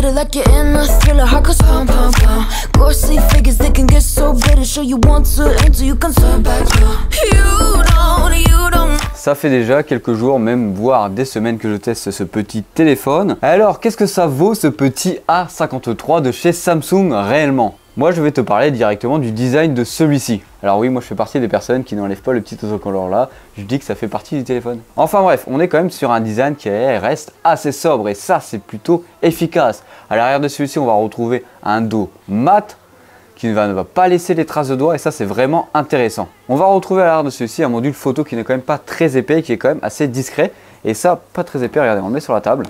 it like you're in a thriller. Heart goes pound, pound, pound. Ghostly figures, they can get so bitter. Show you want to enter, you can turn back. You don't. Ça fait déjà quelques jours, même voire des semaines que je teste ce petit téléphone. Alors, qu'est-ce que ça vaut ce petit A53 de chez Samsung réellement? Moi, je vais te parler directement du design de celui-ci. Alors oui, moi je fais partie des personnes qui n'enlèvent pas le petit autocollant là. Je dis que ça fait partie du téléphone. Enfin bref, on est quand même sur un design qui reste assez sobre et ça, c'est plutôt efficace. À l'arrière de celui-ci, on va retrouver un dos mat qui ne va pas laisser les traces de doigts et ça, c'est vraiment intéressant. On va retrouver à l'arrière de celui-ci un module photo qui n'est quand même pas très épais, qui est quand même assez discret. Et ça, pas très épais, regardez, on le met sur la table.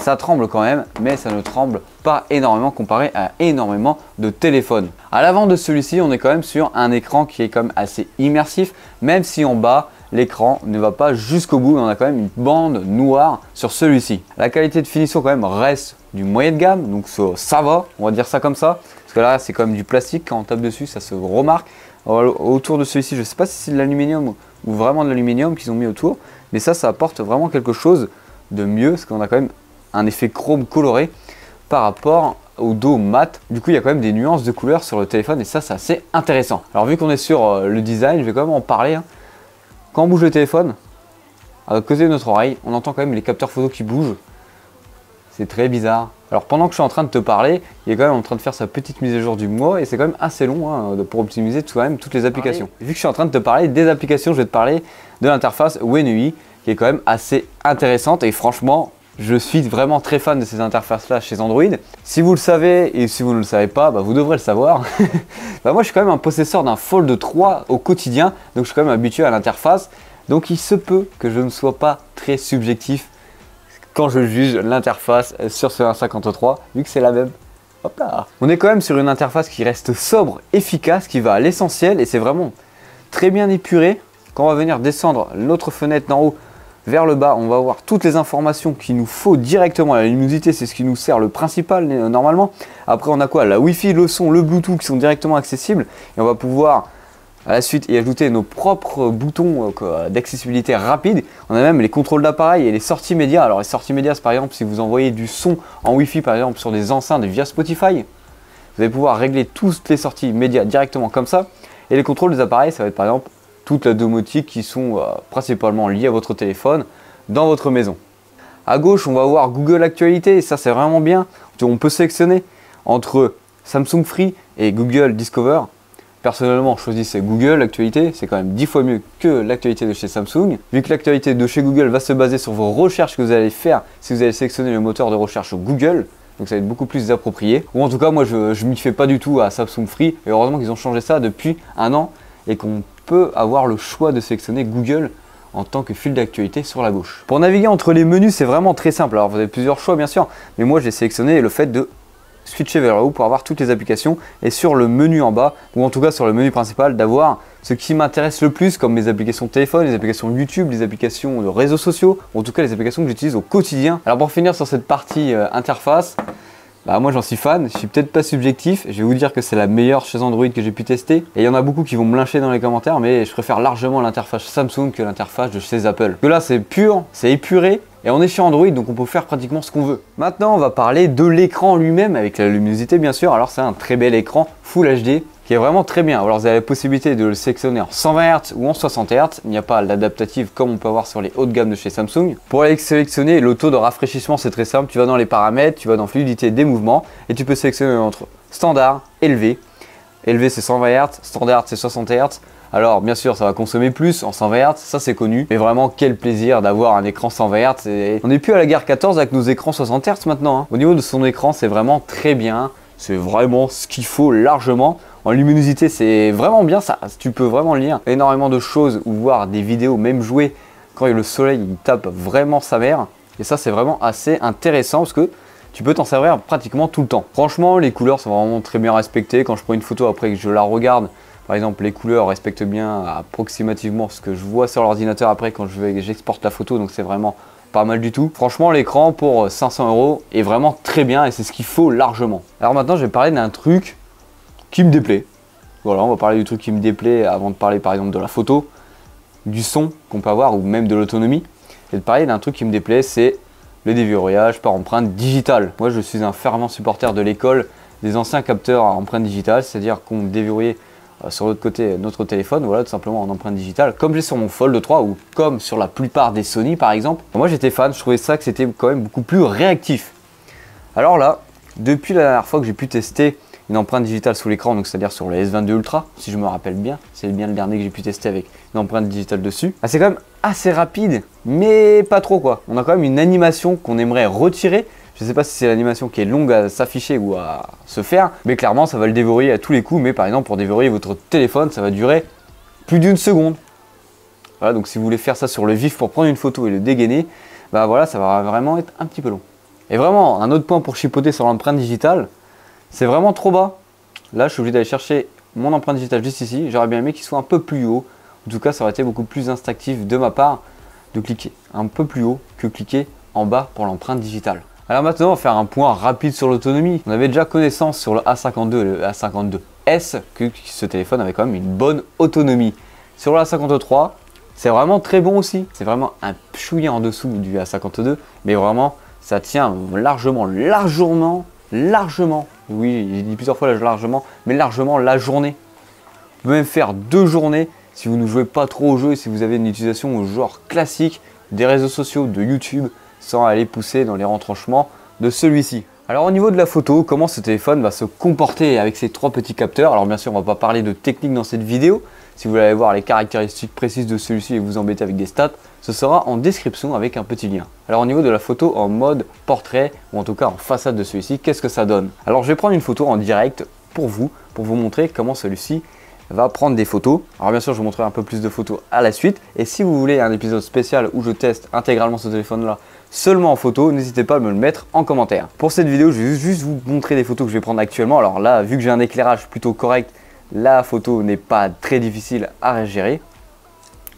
Ça tremble quand même, mais ça ne tremble pas énormément comparé à énormément de téléphones. À l'avant de celui-ci, on est quand même sur un écran qui est quand même assez immersif, même si en bas, l'écran ne va pas jusqu'au bout, on a quand même une bande noire sur celui-ci. La qualité de finition quand même reste du moyen de gamme, donc ça va, on va dire ça comme ça. Parce que là, c'est quand même du plastique, quand on tape dessus, ça se remarque. Alors, autour de celui-ci, je ne sais pas si c'est de l'aluminium ou vraiment de l'aluminium qu'ils ont mis autour, mais ça apporte vraiment quelque chose de mieux, parce qu'on a quand même un effet chrome coloré par rapport au dos mat. Du coup, il y a quand même des nuances de couleurs sur le téléphone et ça, c'est assez intéressant. Alors, vu qu'on est sur le design, je vais quand même en parler. Quand on bouge le téléphone, à côté de notre oreille, on entend quand même les capteurs photo qui bougent. C'est très bizarre. Alors, pendant que je suis en train de te parler, il est quand même en train de faire sa petite mise à jour du mois et c'est quand même assez long pour optimiser quand même toutes les applications. Vu que je suis en train de te parler des applications, je vais te parler de l'interface One UI qui est quand même assez intéressante et franchement, je suis vraiment très fan de ces interfaces-là chez Android. Si vous le savez et si vous ne le savez pas, vous devrez le savoir. Moi, je suis quand même un possesseur d'un Fold 3 au quotidien, donc je suis quand même habitué à l'interface. Donc, il se peut que je ne sois pas très subjectif quand je juge l'interface sur ce A53, vu que c'est la même. Hop là. On est quand même sur une interface qui reste sobre, efficace, qui va à l'essentiel et c'est vraiment très bien épuré. Quand on va venir descendre l'autre fenêtre d'en haut, vers le bas, on va avoir toutes les informations qu'il nous faut directement. La luminosité, c'est ce qui nous sert le principal normalement. Après, on a quoi? La Wi-Fi, le son, le Bluetooth qui sont directement accessibles. Et on va pouvoir à la suite y ajouter nos propres boutons d'accessibilité rapide. On a même les contrôles d'appareil et les sorties médias. Alors les sorties médias, c'est par exemple si vous envoyez du son en Wi-Fi par exemple sur des enceintes via Spotify. Vous allez pouvoir régler toutes les sorties médias directement comme ça. Et les contrôles des appareils, ça va être par exemple toute la domotique qui sont principalement liées à votre téléphone dans votre maison. À gauche, on va voir Google Actualité et ça c'est vraiment bien. On peut sélectionner entre Samsung Free et Google Discover. Personnellement, je choisis Google Actualité, c'est quand même 10 fois mieux que l'actualité de chez Samsung. Vu que l'actualité de chez Google va se baser sur vos recherches que vous allez faire si vous allez sélectionner le moteur de recherche Google. Donc ça va être beaucoup plus approprié. Ou en tout cas, moi je m'y fais pas du tout à Samsung Free. Et heureusement qu'ils ont changé ça depuis un an et qu'on peut avoir le choix de sélectionner Google en tant que fil d'actualité sur la gauche. Pour naviguer entre les menus, c'est vraiment très simple. Alors vous avez plusieurs choix bien sûr, mais moi j'ai sélectionné le fait de switcher vers le haut pour avoir toutes les applications et sur le menu en bas, ou en tout cas sur le menu principal, d'avoir ce qui m'intéresse le plus comme mes applications de téléphone, les applications YouTube, les applications de réseaux sociaux, ou en tout cas les applications que j'utilise au quotidien. Alors pour finir sur cette partie interface, moi j'en suis fan, je suis peut-être pas subjectif, je vais vous dire que c'est la meilleure chez Android que j'ai pu tester. Et il y en a beaucoup qui vont me lyncher dans les commentaires, mais je préfère largement l'interface Samsung que l'interface de chez Apple. Que là c'est pur, c'est épuré, et on est chez Android donc on peut faire pratiquement ce qu'on veut. Maintenant on va parler de l'écran lui-même avec la luminosité bien sûr. Alors c'est un très bel écran Full HD qui est vraiment très bien. Alors vous avez la possibilité de le sélectionner en 120 Hz ou en 60 Hz. Il n'y a pas l'adaptative comme on peut avoir sur les hauts de gamme de chez Samsung. Pour aller sélectionner le taux de rafraîchissement, c'est très simple. Tu vas dans les paramètres, tu vas dans fluidité des mouvements et tu peux sélectionner entre standard, élevé. Élevé c'est 120 Hz, standard c'est 60 Hz. Alors bien sûr ça va consommer plus en 120 Hz, ça c'est connu, mais vraiment quel plaisir d'avoir un écran 120 Hz. Et on n'est plus à la guerre 14 avec nos écrans 60 Hz maintenant. Au niveau de son écran, c'est vraiment très bien, c'est vraiment ce qu'il faut largement. En luminosité c'est vraiment bien, ça, tu peux vraiment lire énormément de choses ou voir des vidéos, même jouer quand le soleil il tape vraiment sa mère. Et ça c'est vraiment assez intéressant parce que tu peux t'en servir pratiquement tout le temps. Franchement les couleurs sont vraiment très bien respectées. Quand je prends une photo après que je la regarde, par exemple, les couleurs respectent bien approximativement ce que je vois sur l'ordinateur après quand j'exporte la photo, donc c'est vraiment pas mal du tout. Franchement, l'écran pour 500 € est vraiment très bien et c'est ce qu'il faut largement. Alors maintenant, je vais parler d'un truc qui me déplaît. Voilà, on va parler du truc qui me déplaît avant de parler par exemple de la photo, du son qu'on peut avoir ou même de l'autonomie. Et de parler d'un truc qui me déplaît, c'est le déverrouillage par empreinte digitale. Moi je suis un fervent supporter de l'école des anciens capteurs à empreinte digitale, c'est-à-dire qu'on déverrouillait sur l'autre côté notre téléphone, voilà, tout simplement en empreinte digitale, comme j'ai sur mon Fold 3 ou comme sur la plupart des Sony par exemple. Moi j'étais fan, je trouvais ça que c'était quand même beaucoup plus réactif. Alors là, depuis la dernière fois que j'ai pu tester une empreinte digitale sous l'écran, donc c'est-à-dire sur le S22 Ultra, si je me rappelle bien, c'est bien le dernier que j'ai pu tester avec une empreinte digitale dessus, c'est quand même assez rapide, mais pas trop quoi. On a quand même une animation qu'on aimerait retirer. Je ne sais pas si c'est l'animation qui est longue à s'afficher ou à se faire, mais clairement ça va le déverrouiller à tous les coups. Mais par exemple pour déverrouiller votre téléphone, ça va durer plus d'une seconde. Voilà, donc si vous voulez faire ça sur le vif pour prendre une photo et le dégainer, bah voilà, ça va vraiment être un petit peu long. Et vraiment, un autre point pour chipoter sur l'empreinte digitale, c'est vraiment trop bas. Là je suis obligé d'aller chercher mon empreinte digitale juste ici. J'aurais bien aimé qu'il soit un peu plus haut. En tout cas ça aurait été beaucoup plus instinctif de ma part de cliquer un peu plus haut que cliquer en bas pour l'empreinte digitale. Alors maintenant, on va faire un point rapide sur l'autonomie. On avait déjà connaissance sur le A52 et le A52S que ce téléphone avait quand même une bonne autonomie. Sur le A53, c'est vraiment très bon aussi. C'est vraiment un chouïa en dessous du A52, mais vraiment, ça tient largement, oui, j'ai dit plusieurs fois largement, mais largement la journée. Vous pouvez même faire 2 journées si vous ne jouez pas trop au jeu et si vous avez une utilisation au genre classique des réseaux sociaux, de YouTube, sans aller pousser dans les retranchements de celui-ci. Alors au niveau de la photo, comment ce téléphone va se comporter avec ces 3 petits capteurs? Alors bien sûr, on ne va pas parler de technique dans cette vidéo. Si vous voulez aller voir les caractéristiques précises de celui-ci et vous embêter avec des stats, ce sera en description avec un petit lien. Alors au niveau de la photo en mode portrait, ou en tout cas en façade de celui-ci, qu'est-ce que ça donne? Alors je vais prendre une photo en direct pour vous montrer comment celui-ci va prendre des photos. Alors bien sûr, je vous montrerai un peu plus de photos à la suite. Et si vous voulez un épisode spécial où je teste intégralement ce téléphone-là seulement en photo, n'hésitez pas à me le mettre en commentaire. Pour cette vidéo, je vais juste vous montrer des photos que je vais prendre actuellement. Alors là, vu que j'ai un éclairage plutôt correct, la photo n'est pas très difficile à gérer.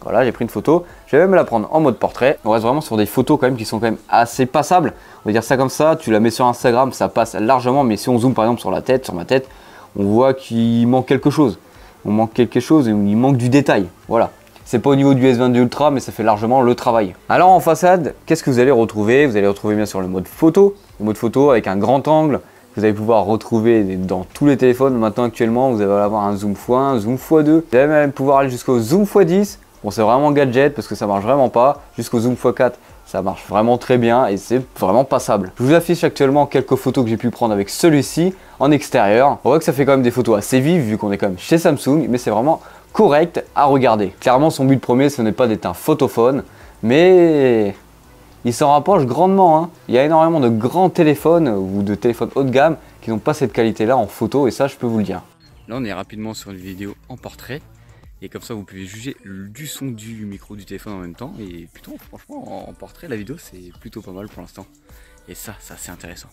Voilà, j'ai pris une photo. Je vais même la prendre en mode portrait. On reste vraiment sur des photos quand même qui sont quand même assez passables. On va dire ça comme ça. Tu la mets sur Instagram, ça passe largement. Mais si on zoome par exemple sur la tête, sur ma tête, on voit qu'il manque quelque chose. On manque quelque chose et il manque du détail. Voilà. C'est pas au niveau du S22 Ultra, mais ça fait largement le travail. Alors en façade, qu'est-ce que vous allez retrouver? Vous allez retrouver bien sûr le mode photo. Le mode photo avec un grand angle. Vous allez pouvoir retrouver dans tous les téléphones. Maintenant actuellement, vous allez avoir un zoom x1, un zoom x2. Vous allez même pouvoir aller jusqu'au zoom x10. Bon, c'est vraiment gadget parce que ça marche vraiment pas. Jusqu'au zoom x4, ça marche vraiment très bien et c'est vraiment passable. Je vous affiche actuellement quelques photos que j'ai pu prendre avec celui-ci en extérieur. On voit que ça fait quand même des photos assez vives vu qu'on est quand même chez Samsung, mais c'est vraiment correct à regarder. Clairement, son but premier, ce n'est pas d'être un photophone, mais il s'en rapproche grandement. Hein. Il y a énormément de grands téléphones ou de téléphones haut de gamme qui n'ont pas cette qualité-là en photo et ça, je peux vous le dire. Là, on est rapidement sur une vidéo en portrait. Et comme ça, vous pouvez juger du son du micro du téléphone en même temps. Et putain, franchement, en portrait, la vidéo, c'est plutôt pas mal pour l'instant. Et ça, c'est assez intéressant.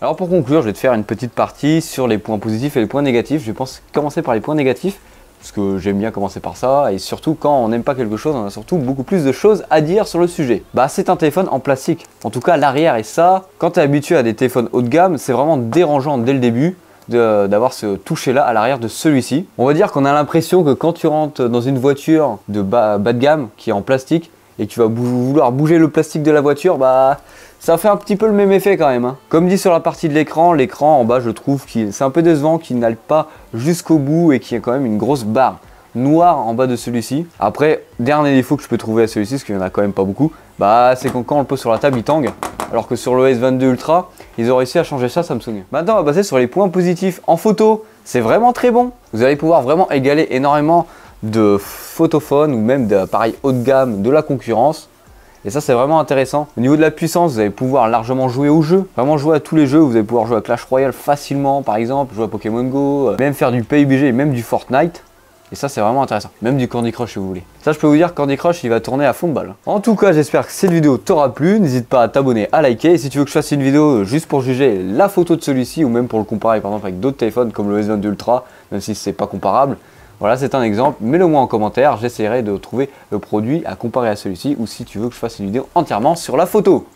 Alors pour conclure, je vais te faire une petite partie sur les points positifs et les points négatifs. Je pense commencer par les points négatifs, parce que j'aime bien commencer par ça. Et surtout, quand on n'aime pas quelque chose, on a surtout beaucoup plus de choses à dire sur le sujet. Bah, c'est un téléphone en plastique. En tout cas, l'arrière. Et ça, quand tu es habitué à des téléphones haut de gamme, c'est vraiment dérangeant dès le début d'avoir ce toucher là à l'arrière de celui-ci. On va dire qu'on a l'impression que quand tu rentres dans une voiture de bas de gamme qui est en plastique et que tu vas vouloir bouger le plastique de la voiture, bah ça fait un petit peu le même effet quand même. Hein. Comme dit sur la partie de l'écran en bas, je trouve que c'est un peu décevant qu'il n'aille pas jusqu'au bout et qu'il y ait quand même une grosse barre noire en bas de celui-ci. Après, dernier défaut que je peux trouver à celui-ci, parce qu'il n'y en a quand même pas beaucoup, bah c'est quand on le pose sur la table, il tangue. Alors que sur le S22 Ultra, ils ont réussi à changer ça Samsung. Maintenant, on va passer sur les points positifs. En photo, c'est vraiment très bon. Vous allez pouvoir vraiment égaler énormément de photophones ou même d'appareils haut de gamme de la concurrence. Et ça, c'est vraiment intéressant. Au niveau de la puissance, vous allez pouvoir largement jouer au jeu. Vraiment jouer à tous les jeux. Vous allez pouvoir jouer à Clash Royale facilement, par exemple, jouer à Pokémon Go, même faire du PUBG et même du Fortnite. Et ça, c'est vraiment intéressant. Même du Candy Crush si vous voulez. Ça, je peux vous dire que Candy Crush, il va tourner à fond de balle. En tout cas, j'espère que cette vidéo t'aura plu. N'hésite pas à t'abonner, à liker. Et si tu veux que je fasse une vidéo juste pour juger la photo de celui-ci ou même pour le comparer par exemple avec d'autres téléphones comme le S22 Ultra, même si c'est pas comparable. Voilà, c'est un exemple. Mets-le moi en commentaire. J'essaierai de trouver le produit à comparer à celui-ci ou si tu veux que je fasse une vidéo entièrement sur la photo.